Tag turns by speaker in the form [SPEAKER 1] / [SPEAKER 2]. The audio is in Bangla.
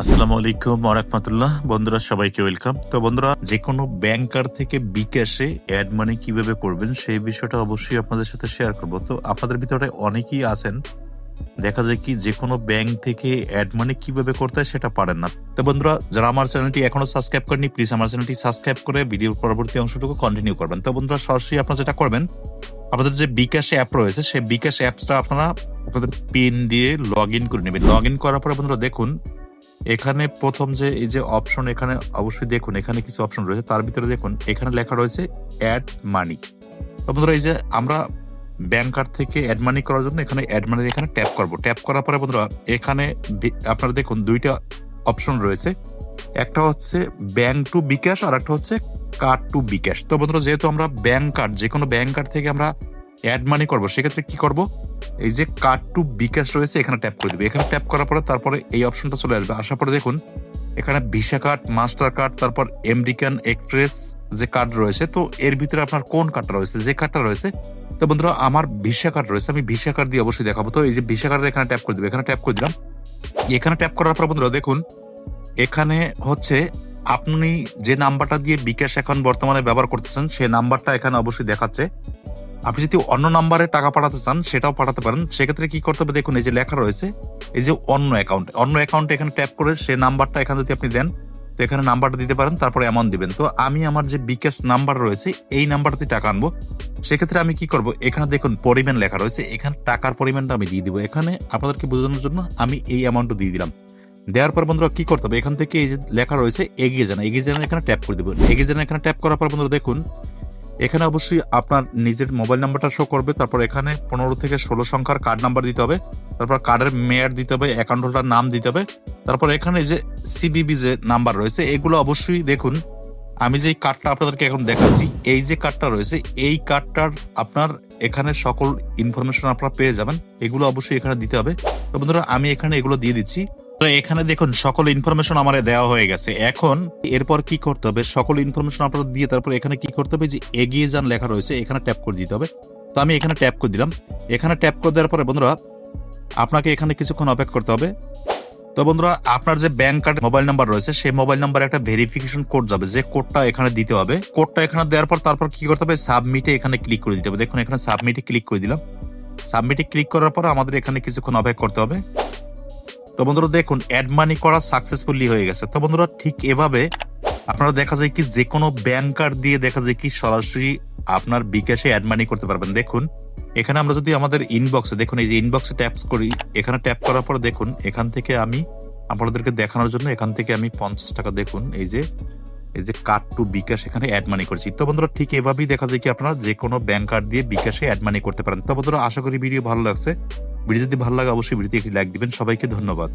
[SPEAKER 1] আসসালামু আলাইকুম ওয়া রাহমাতুল্লাহ। বন্ধুরা সবাইকে ওয়েলকাম। তো বন্ধুরা, যে কোনো ব্যাংকার থেকে বিকাশে অ্যাড মানি কিভাবে করবেন সেই বিষয়টা অবশ্যই আপনাদের সাথে শেয়ার করব। তো আপনাদের ভিতরে অনেকেই আছেন, দেখা যায় কি যে কোনো ব্যাংক থেকে অ্যাড মানি কিভাবে করতে হয় সেটা পারেন না। তো বন্ধুরা, যারা আমার চ্যানেলটি এখনো সাবস্ক্রাইব করেনি প্লিজ আমার চ্যানেলটি সাবস্ক্রাইব করে ভিডিওর পরবর্তী অংশটুকু কন্টিনিউ করবেন। তো বন্ধুরা, সরাসরি আপনারা যেটা করবেন, আপনাদের যে বিকাশ অ্যাপ রয়েছে সেই বিকাশ অ্যাপসটা আপনারা আপনাদের পিন দিয়ে লগ ইন করে নেবেন। লগ ইন করার পরে বন্ধুরা দেখুন, এখানে প্রথম যে এই যে অপশন, এখানে অবশ্যই দেখুন এখানে কিছু অপশন রয়েছে, তার ভিতরে দেখুন এখানে লেখা রয়েছে অ্যাড মানি। তো বন্ধুরা, এই যে আমরা ব্যাংকার থেকে অ্যাড মানি করার জন্য এখানে অ্যাড মানি এখানে ট্যাপ করব। ট্যাপ করার পরে বন্ধুরা এখানে আপনারা দেখুন দুইটা অপশন রয়েছে, একটা হচ্ছে ব্যাংক টু বিকাশ আর একটা হচ্ছে কার্ড টু বিকাশ। তো বন্ধুরা, যেহেতু আমরা ব্যাংক কার্ড, যে কোনো ব্যাংক কার্ড থেকে আমরা অ্যাড মানি করবো, সেক্ষেত্রে কি করব, এই যে কার্ড টু বিকাশ রয়েছে এখানে ট্যাপ করে দিবে। এখানে ট্যাপ করার পরে তারপরে এই অপশনটা চলে আসবে। আসার পরে দেখুন এখানে ভিসা কার্ড, মাস্টার কার্ড, তারপর আমেরিকান এক্সপ্রেস যে কার্ড রয়েছে, তো এর ভিতরে আপনার কোন কার্ডটা রয়েছে, যে কার্ডটা রয়েছে। তো বন্ধুরা, আমার ভিসা কার্ড রয়েছে, আমি ভিসা কার্ড দিয়ে অবশ্যই দেখাবো। তো এই যে ভিসা কার্ডের এখানে ট্যাপ করে দিবে, এখানে ট্যাপ করে দিলাম। এখানে ট্যাপ করার পর বন্ধুরা দেখুন এখানে হচ্ছে আপনি যে নাম্বারটা দিয়ে বিকাশ অ্যাকাউন্ট বর্তমানে ব্যবহার করতেছেন সেই নাম্বারটা এখানে অবশ্যই দেখাচ্ছে। আপনি যদি অন্য নাম্বারে টাকা পাঠাতে চান সেটাও পাঠাতে পারেন। সেক্ষেত্রে কি করতে হবে, দেখুন এই যে লেখা রয়েছে এই যে অন্য অ্যাকাউন্টে এখানে ট্যাপ করে সেই নাম্বারটা এখানে যদি আপনি দেন, তো এখানে নাম্বারটা দিতে পারেন, তারপরে অ্যামাউন্ট দিবেন। তো আমি আমার যে বিকাশ নাম্বার রয়েছে এই নাম্বারটাতে টাকা আনবো। সেক্ষেত্রে আমি কি করব, এখানে দেখুন পরিমাণ লেখা রয়েছে, এখানে টাকার পরিমাণটা আমি দিয়ে দিব। এখানে আপনাদেরকে বোঝানোর জন্য আমি এই অ্যামাউন্টটা দিয়ে দিলাম। দেওয়ার পর বন্ধুরা কি করতে হবে, এখান থেকে এই যে লেখা রয়েছে এগিয়ে যান, এখানে ট্যাপ করে দেবেন। এগিয়ে যান এখানে ট্যাপ করার পর বন্ধুরা দেখুন এখানে অবশ্যই আপনার নিজের মোবাইল নাম্বারটা শো করবে। তারপর এখানে 15 থেকে 16 সংখ্যার কার্ড নাম্বার দিতে হবে, তারপর কার্ডের মেয়াদ দিতে হবে, অ্যাকাউন্ট হোল্ডার নাম দিতে হবে। তারপর এখানে যে সিবিবি যে নাম্বার রয়েছে এগুলো অবশ্যই দেখুন, আমি যে কার্ডটা আপনাদেরকে এখন দেখাচ্ছি, এই যে কার্ডটা রয়েছে এই কার্ডটার আপনার এখানে সকল ইনফরমেশন আপনারা পেয়ে যাবেন, এগুলো অবশ্যই এখানে দিতে হবে। তো বন্ধুরা, আমি এখানে এগুলো দিয়ে দিচ্ছি। তো এখানে দেখুন সকল ইনফরমেশন আমার দেওয়া হয়ে গেছে। এখন এরপর কি করতে হবে, সকল ইনফরমেশন আপনারা দিয়ে তারপর এখানে কি করতে হবে, যে এগিয়ে যান লেখা রয়েছে এখানে ট্যাপ করে দিতে হবে। তো আমি এখানে ট্যাপ করে দিলাম। এখানে ট্যাপ করে দেওয়ার পরে বন্ধুরা আপনাকে এখানে কিছুক্ষণ অপেক্ষা করতে হবে। তো বন্ধুরা, আপনার যে ব্যাংক কার্ড মোবাইল নাম্বার রয়েছে সেই মোবাইল নাম্বারে একটা ভেরিফিকেশন কোড যাবে, যে কোডটা এখানে দিতে হবে। কোডটা এখানে দেওয়ার পর তারপর কি করতে হবে, সাবমিটে এখানে ক্লিক করে দিতে হবে। দেখুন এখানে সাবমিটে ক্লিক করে দিলাম। সাবমিটে ক্লিক করার পর আমাদের এখানে কিছুক্ষণ অপেক্ষা করতে হবে। তো বন্ধুরা দেখুন অ্যাড মানি করা সাকসেসফুলি হয়ে গেছে। তো বন্ধুরা, ঠিক এভাবে আপনারা দেখা যায় কি যে কোনো ব্যাংক কার্ড দিয়ে দেখা যায় কি সরাসরি আপনার বিকাশে অ্যাড মানি করতে পারবেন। দেখুন এখানে আমরা যদি আমাদের ইনবক্সে, দেখুন এই যে ইনবক্সে ট্যাপ করি, এখানে ট্যাপ করার পর দেখুন এখান থেকে আমি আপনাদেরকে দেখানোর জন্য এখান থেকে আমি 50 টাকা, দেখুন এই যে কার্ড টু বিকাশ এখানে অ্যাড মানি করছি। তো বন্ধুরা, ঠিক এভাবেই দেখা যায় কি আপনারা যে কোনো ব্যাংক কার্ড দিয়ে বিকাশে অ্যাড মানি করতে পারেন। তো বন্ধুরা, আশা করি ভিডিও ভালো লাগছে। ভিডিও যদি ভালো লাগে অবশ্যই ভিডিওতে একটি লাইক দিবেন। সবাইকে ধন্যবাদ।